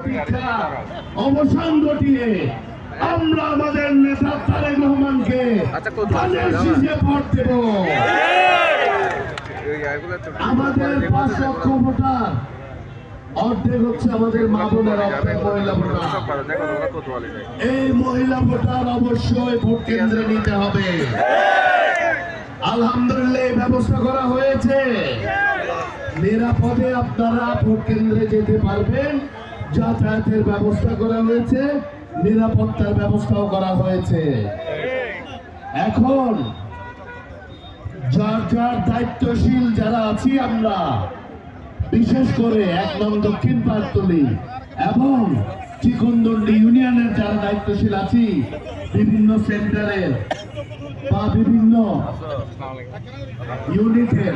প্রতীক্ষা অবসান ঘটিয়ে আমরা আমাদের নেতা তারেক রহমানকে ধানের শীষে ভোট দেব। আমাদের 5 লক্ষ ভোটার অর্ধেক হচ্ছে আমাদের মা বোনেরা, মহিলা ভোটার। এই মহিলা ভোটার অবশ্যই ভোট কেন্দ্রে নিতে হবে। আলহামদুলিল্লাহ এই ব্যবস্থা করা হয়েছে, নিরাপদে আপনারা ভোট কেন্দ্রে যেতে পারবেন। যাতায়াতের ব্যবস্থা করা হয়েছে, নিরাপত্তার ব্যবস্থাও করা হয়েছে। এখন যার যার দায়িত্বশীল যারা আছি আমরা, বিশেষ করে 1 নং দক্ষিণ পার্কতলী এবং চিকনদন্ডি ইউনিয়নের যারা দায়িত্বশীল আছি বিভিন্ন সেন্টারের বা বিভিন্ন ইউনিটের,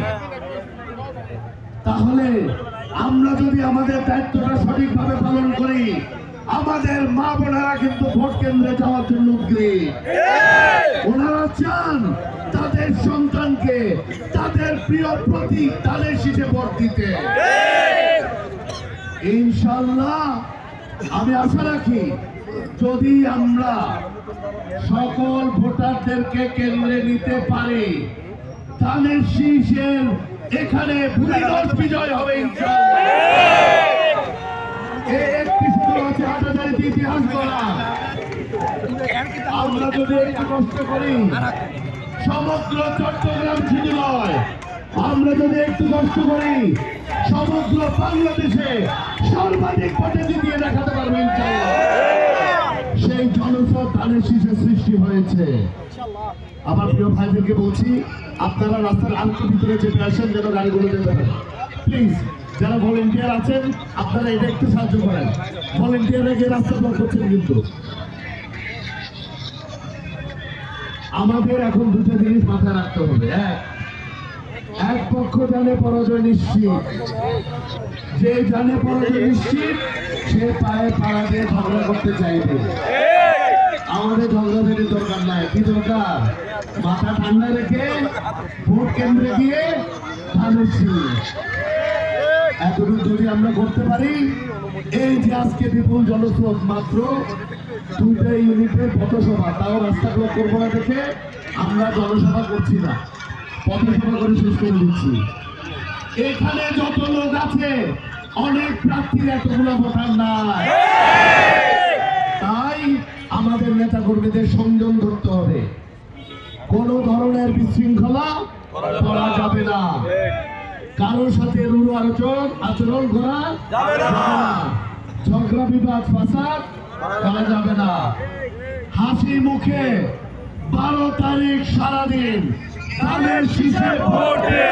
তাহলে আমরা যদি আমাদের দায়িত্বটা সঠিকভাবে পালন করি, আমাদের মা বোনেরা কিন্তু ভোট কেন্দ্রে যাওয়ার জন্য উদ্গ্রীব। ওনারা চান তাদের সন্তানকে তাদের প্রিয় প্রতীক ধানের শীষে ভোট দিতে। ইনশাআল্লাহ আমি আশা রাখি, যদি আমরা সকল ভোটারদেরকে কেন্দ্রে নিতে পারি, ধানের শীষের এখানে ভূমিদস্য বিজয় হবে ইনশাআল্লাহ। একটি শুধু আছে হাটাজারির ইতিহাস করা। আমরা যদি একটু কষ্ট করি, সমগ্র চট্টগ্রাম শুধু নয়, আমরা যদি একটু কষ্ট করি, সমগ্র বাংলাদেশে সর্বাধিক ভোটে জিতিয়ে দেখাতে পারবো ইনশাআল্লাহ। সেই জনস্রোত ধানের শীষের সৃষ্টি হয়েছে। আমার প্রিয় ভাইদেরকে বলছি, আপনারা রাস্তার আরেকটু ভিতরে যেতে আসেন, যেন গাড়িগুলো যেতে পারে। প্লিজ যারা ভলেন্টিয়ার আছেন আপনারা এটা একটু সাহায্য করেন। ভলেন্টিয়াররা গিয়ে রাস্তা ব্লক করছেন। কিন্তু আমাদের এখন দুটো জিনিস মাথায় রাখতে হবে। এক পক্ষ জানে পরাজয় নিশ্চিত, যে জানে পরাজয় নিশ্চিত সে পায়ে পাড়া দিয়ে ঝগড়া করতে চাইবে। আমাদের ঝগড়াঝাটির দরকার নাই। কি দরকার? মাথা ঠান্ডা রেখে ভোট কেন্দ্রে গিয়ে ধানের শীষ। এতটুকু যদি আমরা করতে পারি, এই যে আজকে বিপুল জনস্রোত, মাত্র 2টা ইউনিটের পথসভা, তাও রাস্তা ব্লক করবো না দেখে আমরা জনসভা করছি না, পথসভা করে শেষ করে দিচ্ছি। এখানে যত লোক আছে, অনেক প্রার্থীর এতগুলো ভোটার নাই। তাই আমাদের নেতা কর্মীদের সংযম ধরতে হবে। কোন ধরনের বিশৃঙ্খলা করা যাবে না, কারোর সাথে রূঢ় আচরণ করা যাবে না, ঝগড়া বিবাদ ফাসাদ করা যাবে না। হাসি মুখে 12 তারিখ সারাদিন ধানের শীষে ভোটে